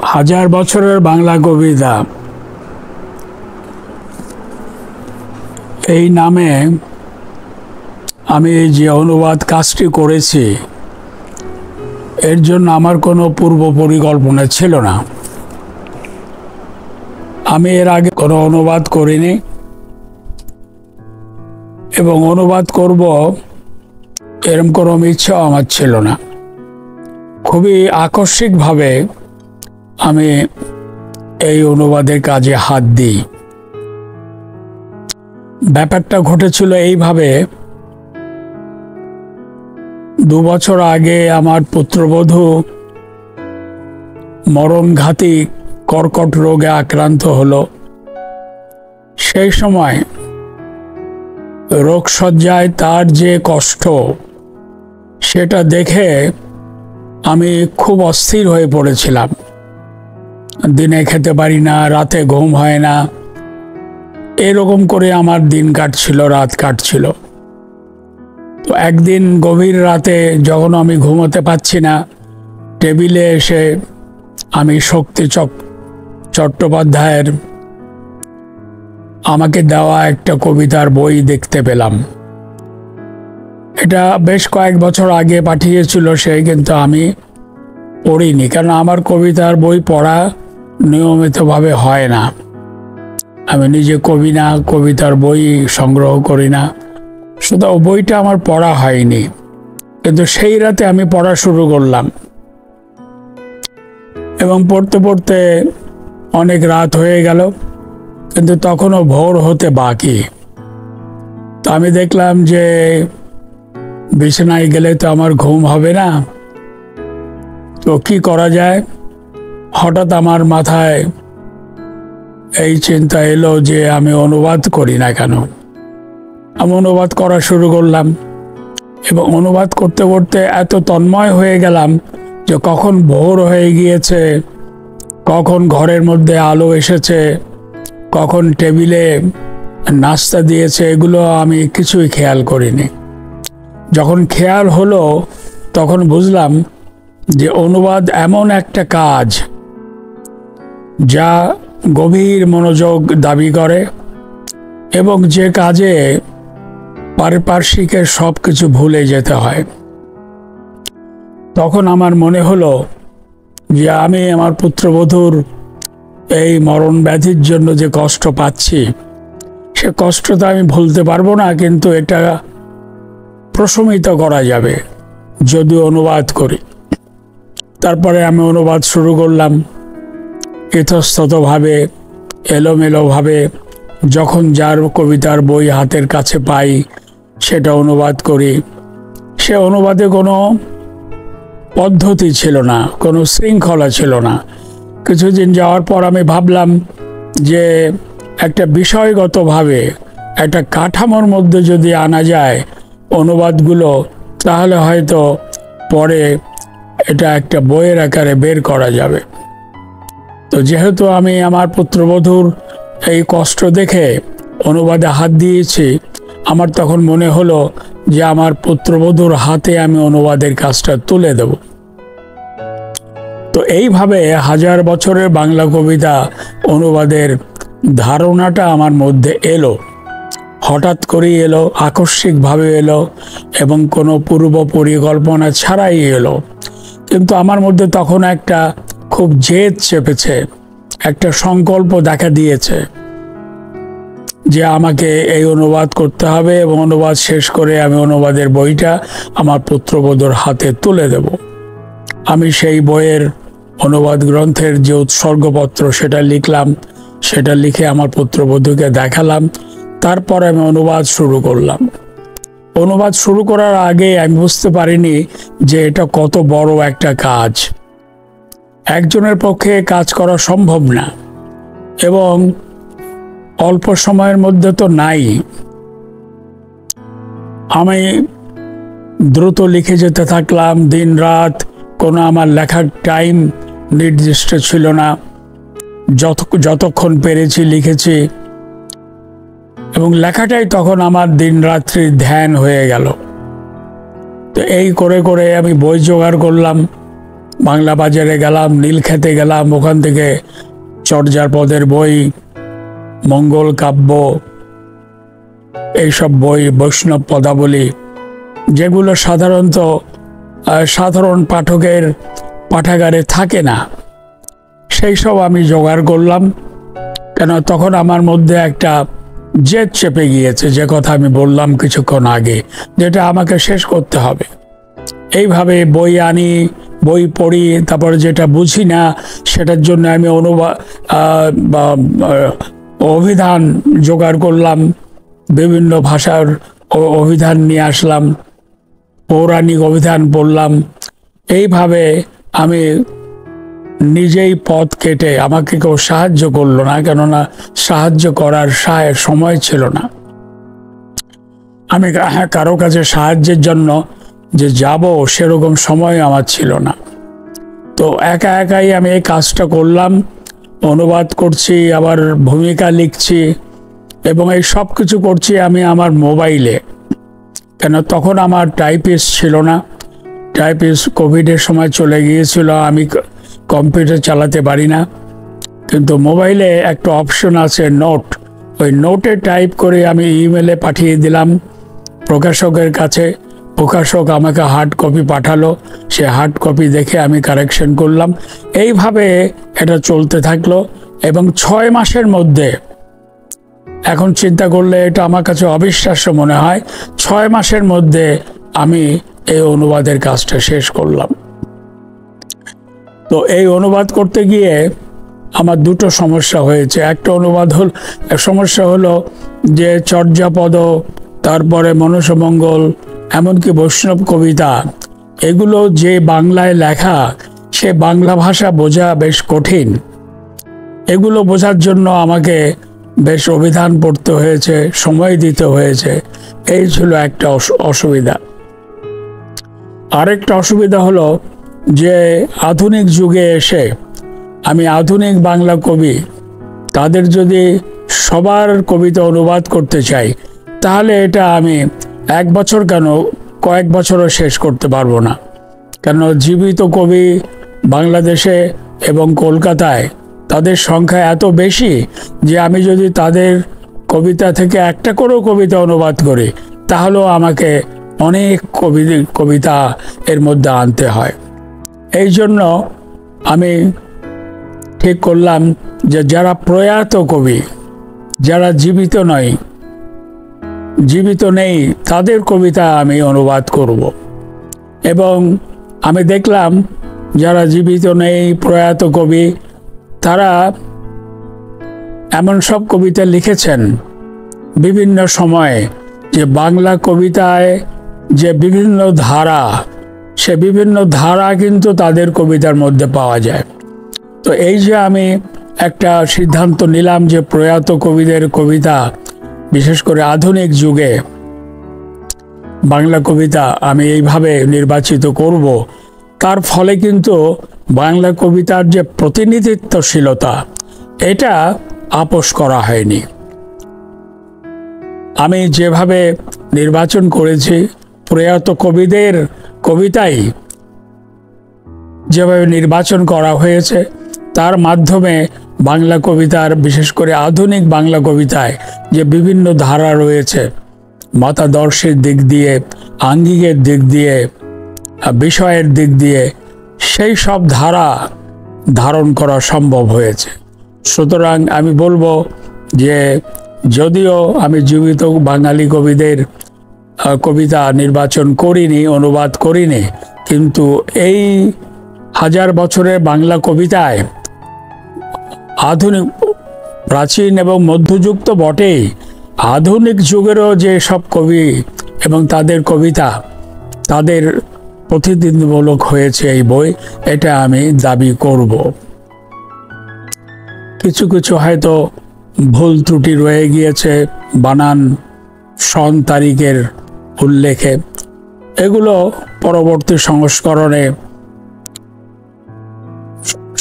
হাজার বছরের বাংলা কবিতা এই নামে আমি যে অনুবাদ কাজটি করেছি এর জন্য আমার কোনো পূর্ব পরিকল্পনা ছিল না। আমি এর আগে কোনো অনুবাদ করিনি এবং অনুবাদ করব এরকম কোনো ইচ্ছাও আমার ছিল না। খুবই আকস্মিকভাবে আমি এই অনুবাদের কাজে হাত দিই। ব্যাপারটা ঘটেছিল এইভাবে, 2 বছর আগে আমার পুত্রবধূ মরণঘাতী কর্কট রোগে আক্রান্ত হলো। সেই সময় রোগশয্যায় তার যে কষ্ট সেটা দেখে আমি খুব অস্থির হয়ে পড়েছিলাম। দিনে খেতে পারি না, রাতে ঘুম হয় না, এরকম করে আমার দিন কাটছিল, রাত কাটছিল। তো একদিন গভীর রাতে যখন আমি ঘুমোতে পারছি না, টেবিলে এসে আমি শক্তি চট্টোপাধ্যায়ের আমাকে দেওয়া একটা কবিতার বই দেখতে পেলাম। এটা বেশ কয়েক বছর আগে পাঠিয়েছিল সে, কিন্তু আমি পড়িনি, কারণ আমার কবিতার বই পড়া নিয়মিতভাবে হয় না। আমি নিজে কবি না, কবিতার বই সংগ্রহ করি না, শুধু বইটা আমার পড়া হয়নি। কিন্তু সেই রাতে আমি পড়া শুরু করলাম এবং পড়তে পড়তে অনেক রাত হয়ে গেল, কিন্তু তখনও ভোর হতে বাকি। তো আমি দেখলাম যে বিছানায় গেলে তো আমার ঘুম হবে না, তো কি করা যায়। হঠাৎ আমার মাথায় এই চিন্তা এলো যে আমি অনুবাদ করি না কেন। আমি অনুবাদ করা শুরু করলাম এবং অনুবাদ করতে করতে এত তন্ময় হয়ে গেলাম যে কখন ভোর হয়ে গিয়েছে, কখন ঘরের মধ্যে আলো এসেছে, কখন টেবিলে নাস্তা দিয়েছে, এগুলো আমি কিছুই খেয়াল করিনি। যখন খেয়াল হলো তখন বুঝলাম যে অনুবাদ এমন একটা কাজ যা গভীর মনোযোগ দাবি করে এবং যে কাজে পারিপার্শ্বিকের সব কিছু ভুলে যেতে হয়। তখন আমার মনে হলো যে আমি আমার পুত্রবধূর এই মরণ ব্যাধির জন্য যে কষ্ট পাচ্ছি, সে কষ্টটা আমি ভুলতে পারবো না, কিন্তু এটা প্রশমিত করা যাবে যদি অনুবাদ করি। তারপরে আমি অনুবাদ শুরু করলাম ইতস্ততভাবে, এলোমেলোভাবে। যখন যার কবিতার বই হাতের কাছে পাই সেটা অনুবাদ করি। সে অনুবাদে কোনো পদ্ধতি ছিল না, কোনো শৃঙ্খলা ছিল না। কিছুদিন যাওয়ার পর আমি ভাবলাম যে একটা বিষয়গতভাবে একটা কাঠামোর মধ্যে যদি আনা যায় অনুবাদগুলো, তাহলে হয়তো পরে এটা একটা বইয়ের আকারে বের করা যাবে। তো যেহেতু আমি আমার পুত্রবধূর এই কষ্ট দেখে অনুবাদে হাত দিয়েছি, আমার তখন মনে হলো যে আমার পুত্রবধূর হাতে আমি অনুবাদের কাজটা তুলে দেব। তো এইভাবে হাজার বছরের বাংলা কবিতা অনুবাদের ধারণাটা আমার মধ্যে এলো, হঠাৎ করেই এলো, আকস্মিকভাবে এলো এবং কোনো পূর্ব পরিকল্পনা ছাড়াই এলো। কিন্তু আমার মধ্যে তখন একটা খুব জেদ চেপেছে, একটা সংকল্প দেখা দিয়েছে যে আমাকে এই অনুবাদ করতে হবে এবং অনুবাদ শেষ করে আমি অনুবাদের বইটা আমার পুত্রবধূর হাতে তুলে দেব। আমি সেই বইয়ের অনুবাদ গ্রন্থের যে উৎসর্গপত্র সেটা লিখলাম, সেটা লিখে আমার পুত্রবধূকে দেখালাম। তারপর আমি অনুবাদ শুরু করলাম। অনুবাদ শুরু করার আগে আমি বুঝতে পারিনি যে এটা কত বড় একটা কাজ। একজনের পক্ষে কাজ করা সম্ভব না এবং অল্প সময়ের মধ্যে তো নাই। আমি দ্রুত লিখে যেতে থাকলাম দিন রাত, কোনো আমার লেখার টাইম নির্দিষ্ট ছিল না। যতক্ষণ পেরেছি লিখেছি এবং লেখাটাই তখন আমার দিন রাত্রি ধ্যান হয়ে গেল। তো এই করে করে আমি বই জোগাড় করলাম বাংলা বাজারে গেলাম, নীলক্ষেতে গেলাম, ওখান থেকে চর্যাপদের বই, মঙ্গল কাব্য, এইসব বই, বৈষ্ণব পদাবলী, যেগুলো সাধারণত সাধারণ পাঠকের পাঠাগারে থাকে না, সেই সব আমি জোগাড় করলাম। কেন তখন আমার মধ্যে একটা জেদ চেপে গিয়েছে, যে কথা আমি বললাম কিছুক্ষণ আগে, যেটা আমাকে শেষ করতে হবে। এইভাবে বই আনি, বই পড়ি, তারপরে যেটা বুঝি না সেটার জন্য আমি অভিধান জোগাড় করলাম, বিভিন্ন ভাষার অভিধান নিয়ে আসলাম, পৌরাণিক অভিধান পড়লাম। এইভাবে আমি নিজেই পথ কেটে, আমাকে কেউ সাহায্য করলো না, কেননা সাহায্য করার সময় ছিল না। আমি কারো কাছে সাহায্যের জন্য যে যাব সেরকম সময় আমার ছিল না। তো একা একাই আমি এই কাজটা করলাম, অনুবাদ করছি, আবার ভূমিকা লিখছি, এবং এই সব কিছু করছি আমি আমার মোবাইলে। কেন তখন আমার টাইপিস্ট ছিল না, টাইপিস্ট কোভিডের সময় চলে গিয়েছিল, আমি কম্পিউটার চালাতে পারি না। কিন্তু মোবাইলে একটা অপশন আছে নোট, ওই নোটে টাইপ করে আমি ইমেলে পাঠিয়ে দিলাম প্রকাশকের কাছে। প্রকাশক আমাকে হার্ড কপি পাঠালো, সে হার্ড কপি দেখে আমি কারেকশন করলাম। এইভাবে এটা চলতে থাকলো, এবং 6 মাসের মধ্যে, এখন চিন্তা করলে এটা আমার কাছে অবিশ্বাস্য মনে হয়, 6 মাসের মধ্যে আমি এই অনুবাদের কাজটা শেষ করলাম। তো এই অনুবাদ করতে গিয়ে আমার দুটো সমস্যা হয়েছে। একটা সমস্যা হলো যে চর্যাপদ, তারপরে মনসমঙ্গল, এমনকি বৈষ্ণব কবিতা, এগুলো যে বাংলায় লেখা, সে বাংলা ভাষা বোঝা বেশ কঠিন। এগুলো বোঝার জন্য আমাকে বেশ অভিধান পড়তে হয়েছে, সময় দিতে হয়েছে। এই ছিল একটা অসুবিধা। আরেকটা অসুবিধা হলো যে আধুনিক যুগে এসে আমি আধুনিক বাংলা কবি, তাদের যদি সবার কবিতা অনুবাদ করতে চাই, তাহলে এটা আমি 1 বছর কেন, কয়েক বছরও শেষ করতে পারবো না। কেন জীবিত কবি বাংলাদেশে এবং কলকাতায় তাদের সংখ্যা এত বেশি যে আমি যদি তাদের কবিতা থেকে একটা করেও কবিতা অনুবাদ করি, তাহলেও আমাকে অনেক কবিতা এর মধ্যে আনতে হয়। এই জন্য আমি ঠিক করলাম যে যারা প্রয়াত কবি, যারা জীবিত নেই, তাদের কবিতা আমি অনুবাদ করব। এবং আমি দেখলাম যারা জীবিত নেই, প্রয়াত কবি, তারা এমন সব কবিতা লিখেছেন বিভিন্ন সময়ে, যে বাংলা কবিতায় যে বিভিন্ন ধারা, সে বিভিন্ন ধারা কিন্তু তাদের কবিতার মধ্যে পাওয়া যায়। তো এই যে আমি একটা সিদ্ধান্ত নিলাম যে প্রয়াত কবিদের কবিতা, বিশেষ করে আধুনিক যুগে বাংলা কবিতা আমি এইভাবে নির্বাচিত করব, তার ফলে কিন্তু বাংলা কবিতার যে প্রতিনিধিত্বশীলতা, এটা আপোস করা হয়নি। আমি যেভাবে নির্বাচন করেছি, প্রয়াত কবিদের কবিতাই যেভাবে নির্বাচন করা হয়েছে, তার মাধ্যমে বাংলা কবিতার, বিশেষ করে আধুনিক বাংলা কবিতায় যে বিভিন্ন ধারা রয়েছে, মতাদর্শের দিক দিয়ে, আঙ্গিকের দিক দিয়ে, বিষয়ের দিক দিয়ে, সেই সব ধারা ধারণ করা সম্ভব হয়েছে। সুতরাং আমি বলবো যে যদিও আমি জীবিত বাঙালি কবিদের কবিতা নির্বাচন করিনি, অনুবাদ করিনি, কিন্তু এই 1000 বছরের বাংলা কবিতায় আধুনিক, প্রাচীন এবং মধ্যযুগ তো বটেই, আধুনিক যুগেরও যে সব কবি এবং তাদের কবিতা, তাদের প্রতিনিধিমূলক হয়েছে এই বই, এটা আমি দাবি করব। কিছু কিছু হয়তো ভুল ত্রুটি রয়ে গিয়েছে বানান, সন, তারিখের উল্লেখে, এগুলো পরবর্তী সংস্করণে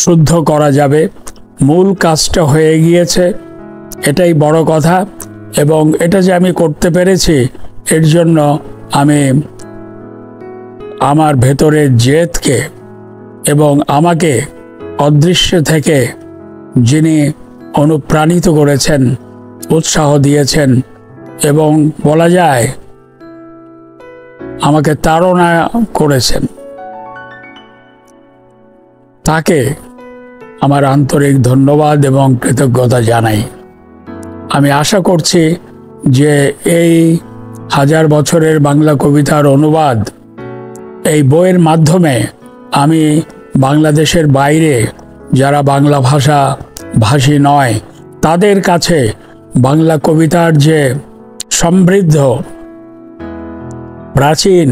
শুদ্ধ করা যাবে। মূল কাজটা হয়ে গিয়েছে, এটাই বড় কথা। এবং এটা যে আমি করতে পেরেছি, এর জন্য আমি আমার ভেতরের জেদকে এবং আমাকে অদৃশ্য থেকে যিনি অনুপ্রাণিত করেছেন, উৎসাহ দিয়েছেন এবং বলা যায় আমাকে তাড়না করেছেন, তাকে আমার আন্তরিক ধন্যবাদ এবং কৃতজ্ঞতা জানাই। আমি আশা করছি যে এই 1000 বছরের বাংলা কবিতার অনুবাদ এই বইয়ের মাধ্যমে আমি বাংলাদেশের বাইরে যারা বাংলা ভাষী নয় তাদের কাছে বাংলা কবিতার যে সমৃদ্ধ, প্রাচীন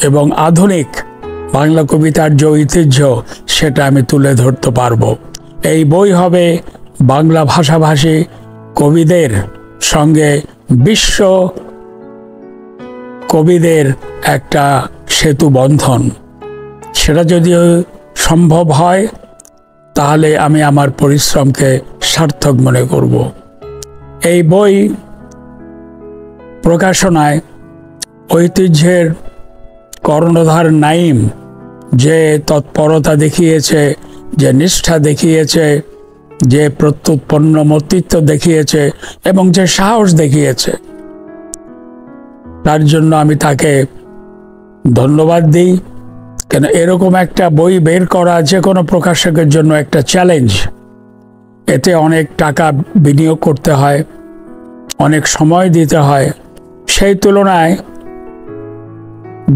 এবং আধুনিক বাংলা কবিতার যে ঐতিহ্য সেটা আমি তুলে ধরতে পারবো। এই বই হবে বাংলা ভাষাভাষী কবিদের সঙ্গে বিশ্ব কবিদের একটা সেতু বন্ধন। সেটা যদি সম্ভব হয় তাহলে আমি আমার পরিশ্রমকে সার্থক মনে করব। এই বই প্রকাশনায় ঐতিহ্যের কর্ণধার নাইম যে তৎপরতা দেখিয়েছে, যে নিষ্ঠা দেখিয়েছে, যে প্রত্যুৎপন্নমতিত্ব দেখিয়েছে এবং যে সাহস দেখিয়েছে, তার জন্য আমি তাকে ধন্যবাদ দিই। কেন এরকম একটা বই বের করা যে কোনো প্রকাশকের জন্য একটা চ্যালেঞ্জ। এতে অনেক টাকা বিনিয়োগ করতে হয়, অনেক সময় দিতে হয়। সেই তুলনায়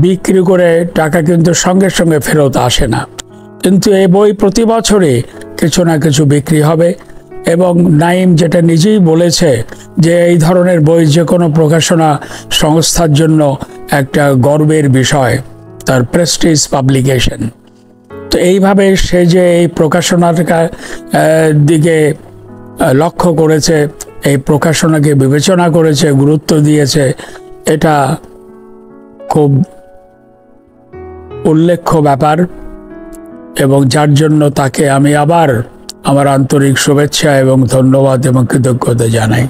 বিক্রি করে টাকা কিন্তু সঙ্গে সঙ্গে ফেরত আসে না। কিন্তু এই বই প্রতি বছরই কিছু না কিছু বিক্রি হবে এবং নাইম যেটা নিজেই বলেছে যে এই ধরনের বই যে কোনো প্রকাশনা সংস্থার জন্য একটা গর্বের বিষয়, তার প্রেস্টিজ পাবলিকেশন। তো এইভাবে সে যে এই প্রকাশনার দিকে লক্ষ্য করেছে, এই প্রকাশনাকে বিবেচনা করেছে, গুরুত্ব দিয়েছে, এটা খুব উল্লেখ্য ব্যাপার এবং যার জন্য তাকে আমি আবার আমার আন্তরিক শুভেচ্ছা এবং ধন্যবাদ এবং কৃতজ্ঞতা জানাই।